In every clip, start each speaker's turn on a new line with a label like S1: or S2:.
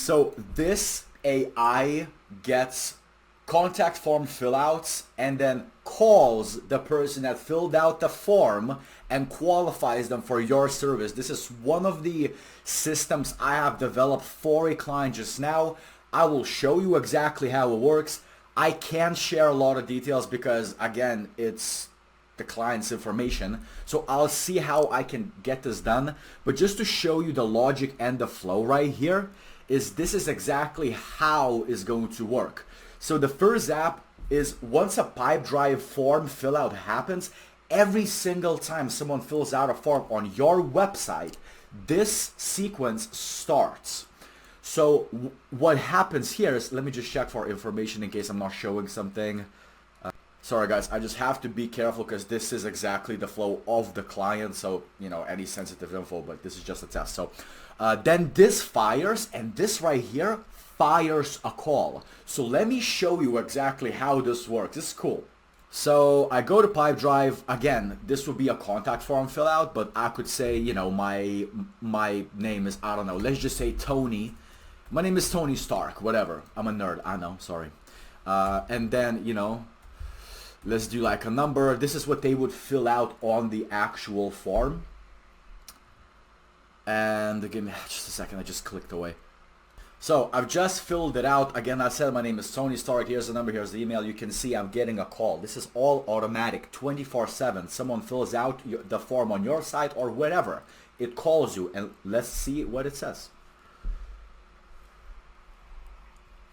S1: So this AI gets contact form fill outs and then calls the person that filled out the form and qualifies them for your service. This is one of the systems I have developed for a client just now. I will show you exactly how it works. I can't share a lot of details because, again, it's the client's information. So I'll see how I can get this done. But just to show you the logic and the flow right here, this is exactly how it's going to work. So the first app is once a Pipedrive form fill out happens, every single time someone fills out a form on your website, this sequence starts. So what happens here is, let me just check for information in case I'm not showing something. Sorry guys, I just have to be careful because this is exactly the flow of the client. So, you know, any sensitive info, but this is just a test. So then this fires, and this right here fires a call. So let me show you exactly how this works. This is cool. So I go to Pipedrive. Again, this would be a contact form fill out, but I could say, you know, my name is, I don't know, let's just say Tony. My name is Tony Stark, whatever. I'm a nerd, I know, sorry. And then, you know, let's do like a number. This is what they would fill out on the actual form. And give me just a second, I just clicked away. So I've just filled it out. Again, I said my name is Tony Stark. Here's the number, here's the email. You can see I'm getting a call. This is all automatic, 24/7. Someone fills out the form on your site or wherever. It calls you, and let's see what it says.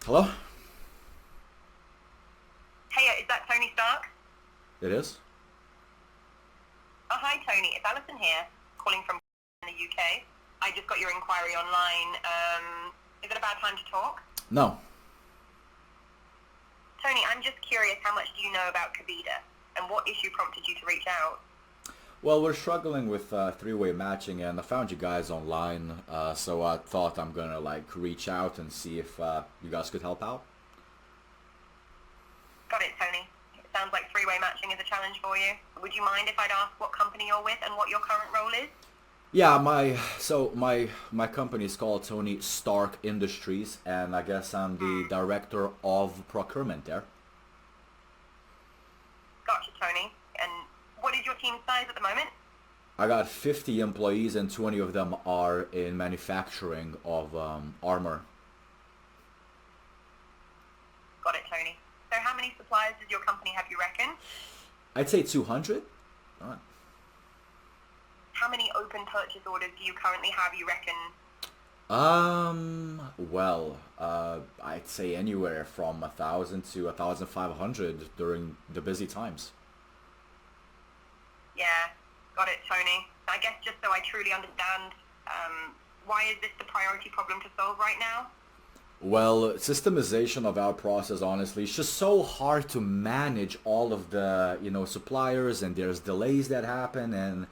S1: Hello?
S2: Hey, is that Tony Stark?
S1: It is.
S2: Oh, hi Tony. It's Alison here, calling from in the UK. I just got your inquiry online. Is it a bad time to talk?
S1: No.
S2: Tony, I'm just curious, how much do you know about Kavita, and what issue prompted you to reach out?
S1: Well, we're struggling with three-way matching, and I found you guys online, so I thought I'm gonna like reach out and see if you guys could help out.
S2: Got it, Tony. It sounds like three-way matching is a challenge for you. Would you mind if I'd ask what company you're with and what your current role is?
S1: Yeah, my company is called Tony Stark Industries, and I guess I'm the director of procurement there.
S2: Gotcha, Tony. And what is your team size at the moment?
S1: I got 50 employees, and 20 of them are in manufacturing of armor.
S2: Got it, Tony. So how many suppliers does your company have, you reckon?
S1: I'd say 200. All right.
S2: How many open purchase orders do you currently have, you reckon?
S1: Well, I'd say anywhere from 1,000 to 1,500 during the busy times.
S2: Yeah, got it, Tony. I guess just so I truly understand, why is this the priority problem to solve right now?
S1: Well, systemization of our process, honestly, it's just so hard to manage all of the, you know, suppliers, and there's delays that happen, and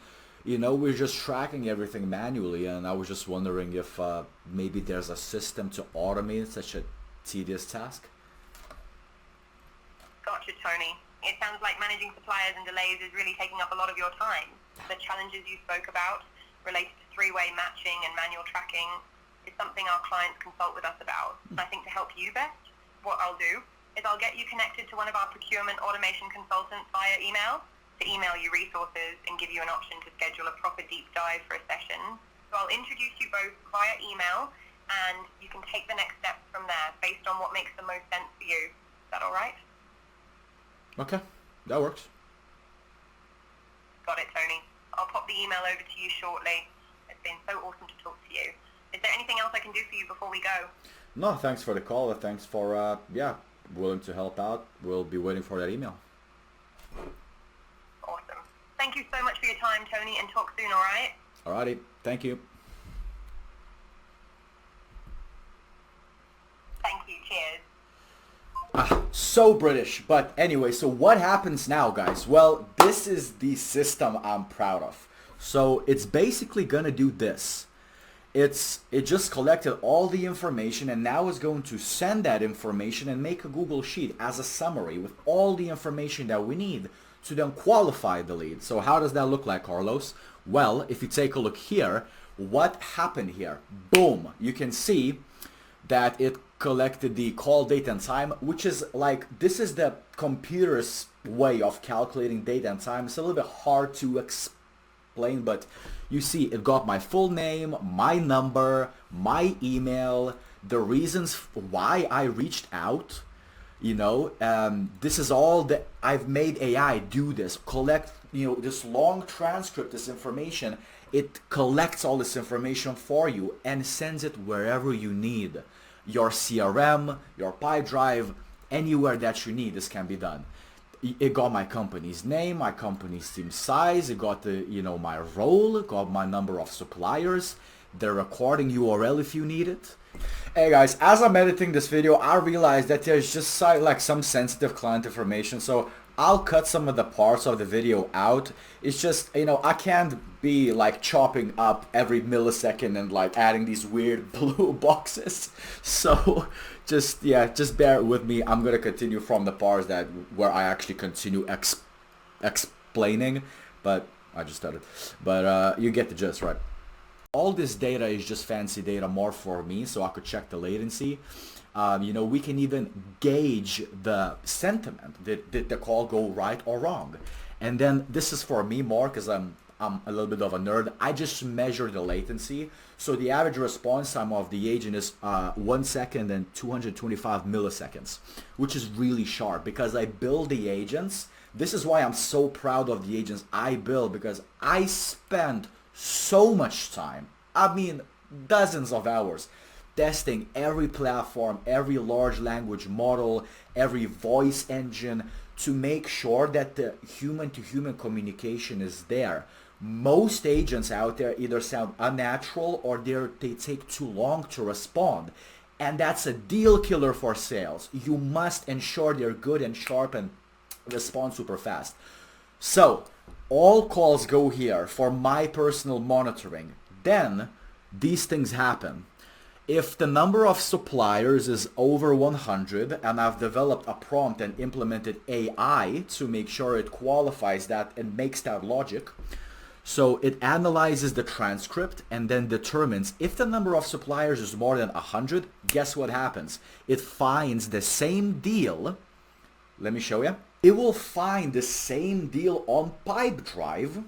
S1: you know, we're just tracking everything manually, and I was just wondering if maybe there's a system to automate such a tedious task.
S2: Gotcha, Tony. It sounds like managing suppliers and delays is really taking up a lot of your time. The challenges you spoke about related to three-way matching and manual tracking is something our clients consult with us about. And I think to help you best, what I'll do is I'll get you connected to one of our procurement automation consultants via email, to email you resources and give you an option to schedule a proper deep dive for a session. So I'll introduce you both via email, and you can take the next steps from there based on what makes the most sense for you. Is that all right?
S1: Okay, that works.
S2: Got it, Tony. I'll pop the email over to you shortly. It's been so awesome to talk to you. Is there anything else I can do for you before we go?
S1: No, thanks for the call. Thanks for, willing to help out. We'll be waiting for that email.
S2: Awesome. Thank you so much for your time, Tony, and talk soon, all right?
S1: Alrighty, thank you.
S2: Thank you. Cheers.
S1: So British. But anyway, so what happens now, guys? Well, this is the system I'm proud of. So it's basically gonna do this. It just collected all the information, and now it's going to send that information and make a Google Sheet as a summary with all the information that we need to then qualify the lead. So how does that look like, Carlos? Well, if you take a look here, what happened here? Boom, you can see that it collected the call date and time, which is like, this is the computer's way of calculating date and time. It's a little bit hard to explain, but you see it got my full name, my number, my email, the reasons why I reached out. You know, this is all that I've made AI do this, collect, you know, this long transcript, this information. It collects all this information for you and sends it wherever you need. Your CRM, your Pipedrive, anywhere that you need, this can be done. It got my company's name, my company's team size, it got the, you know, my role, it got my number of suppliers, the recording URL if you need it. Hey guys, as I'm editing this video, I realized that there's just like some sensitive client information, so I'll cut some of the parts of the video out. It's just, you know, I can't be like chopping up every millisecond and like adding these weird blue boxes. So just, yeah, just bear with me. I'm gonna continue from the parts that where I actually continue explaining, but I just started. But you get the gist, right? All this data is just fancy data more for me, so I could check the latency. You know, we can even gauge the sentiment. Did the call go right or wrong? And then this is for me more because I'm a little bit of a nerd. I just measure the latency. So the average response time of the agent is 1 second and 225 milliseconds, which is really sharp because I build the agents. This is why I'm so proud of the agents I build, because I spend so much time, I mean dozens of hours, testing every platform, every large language model, every voice engine to make sure that the human-to-human communication is there. Most agents out there either sound unnatural or they take too long to respond. And that's a deal killer for sales. You must ensure they're good and sharp and respond super fast. So all calls go here for my personal monitoring. Then these things happen. If the number of suppliers is over 100 and I've developed a prompt and implemented AI to make sure it qualifies that and makes that logic, so it analyzes the transcript and then determines if the number of suppliers is more than 100, guess what happens? It finds the same deal. Let me show you. It will find the same deal on Pipedrive,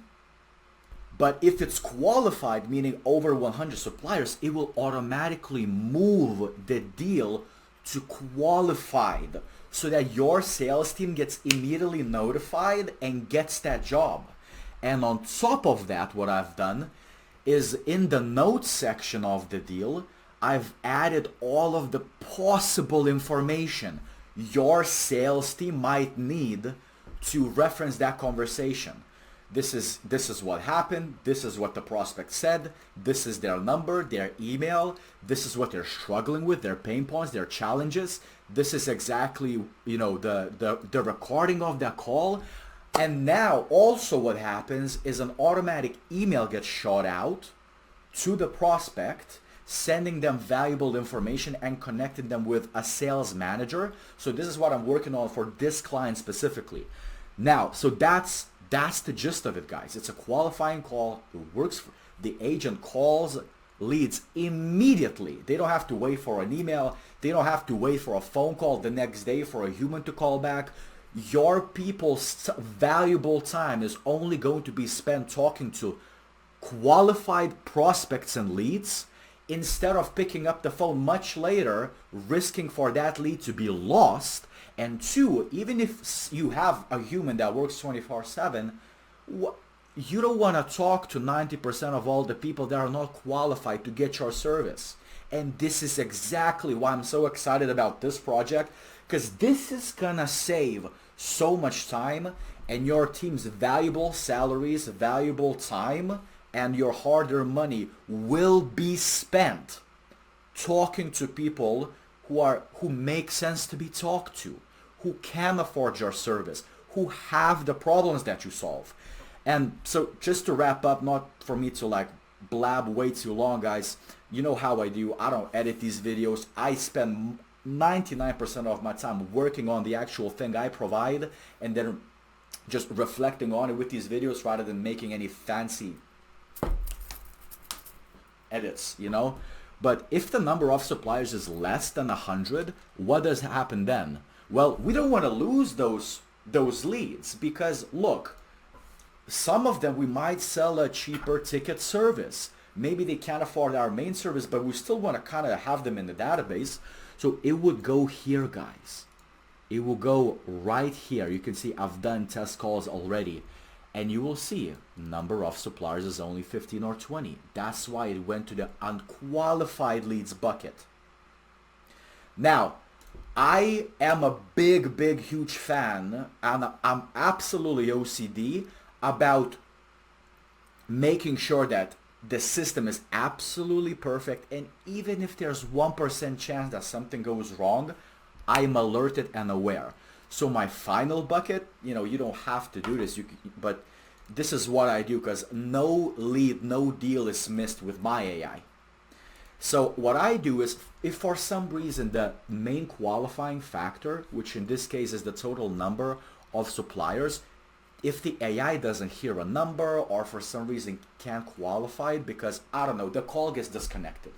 S1: but if it's qualified, meaning over 100 suppliers, it will automatically move the deal to qualified so that your sales team gets immediately notified and gets that job. And on top of that, what I've done is in the notes section of the deal, I've added all of the possible information your sales team might need to reference that conversation. This is what happened, this is what the prospect said, this is their number, their email, this is what they're struggling with, their pain points, their challenges, this is exactly, you know, the recording of that call. And now also what happens is an automatic email gets shot out to the prospect, sending them valuable information and connecting them with a sales manager. So this is what I'm working on for this client specifically. Now, so that's the gist of it, guys. It's a qualifying call. It works. The agent calls leads immediately. They don't have to wait for an email. They don't have to wait for a phone call the next day for a human to call back. Your people's valuable time is only going to be spent talking to qualified prospects and leads instead of picking up the phone much later, risking for that lead to be lost. And two, even if you have a human that works 24/7, you don't want to talk to 90% of all the people that are not qualified to get your service. And this is exactly why I'm so excited about this project, because this is gonna save so much time and your team's valuable salaries, valuable time, and your hard-earned money will be spent talking to people who make sense to be talked to, who can afford your service, who have the problems that you solve. And so just to wrap up, not for me to like blab way too long, guys, you know how I do. I don't edit these videos. I spend 99% of my time working on the actual thing I provide and then just reflecting on it with these videos rather than making any fancy edits, you know. But if the number of suppliers is less than 100, what does happen then? Well, we don't want to lose those leads because look, some of them we might sell a cheaper ticket service. Maybe they can't afford our main service, but we still want to kind of have them in the database. So it would go here, guys. It will go right here. You can see I've done test calls already. And you will see number of suppliers is only 15 or 20. That's why it went to the unqualified leads bucket. Now, I am a big, huge fan, and I'm absolutely OCD about making sure that the system is absolutely perfect, and even if there's 1% chance that something goes wrong, I'm alerted and aware. So my final bucket, you know, you don't have to do this, but this is what I do because no lead, no deal is missed with my AI. So what I do is, if for some reason the main qualifying factor, which in this case is the total number of suppliers, if the AI doesn't hear a number or for some reason can't qualify it because, I don't know, the call gets disconnected,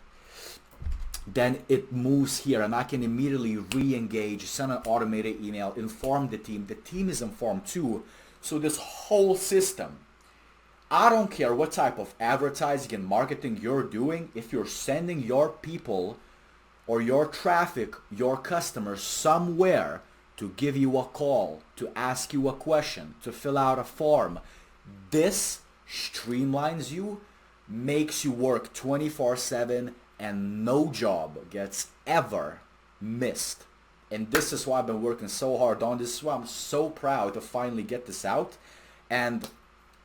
S1: then it moves here and I can immediately re-engage, send an automated email, inform the team is informed too. So this whole system, I don't care what type of advertising and marketing you're doing, if you're sending your people or your traffic, your customers somewhere to give you a call, to ask you a question, to fill out a form, this streamlines you, makes you work 24/7, and no job gets ever missed. And this is why I've been working so hard on this. This is why I'm so proud to finally get this out. And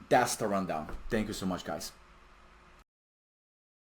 S1: that's the rundown. Thank you so much, guys.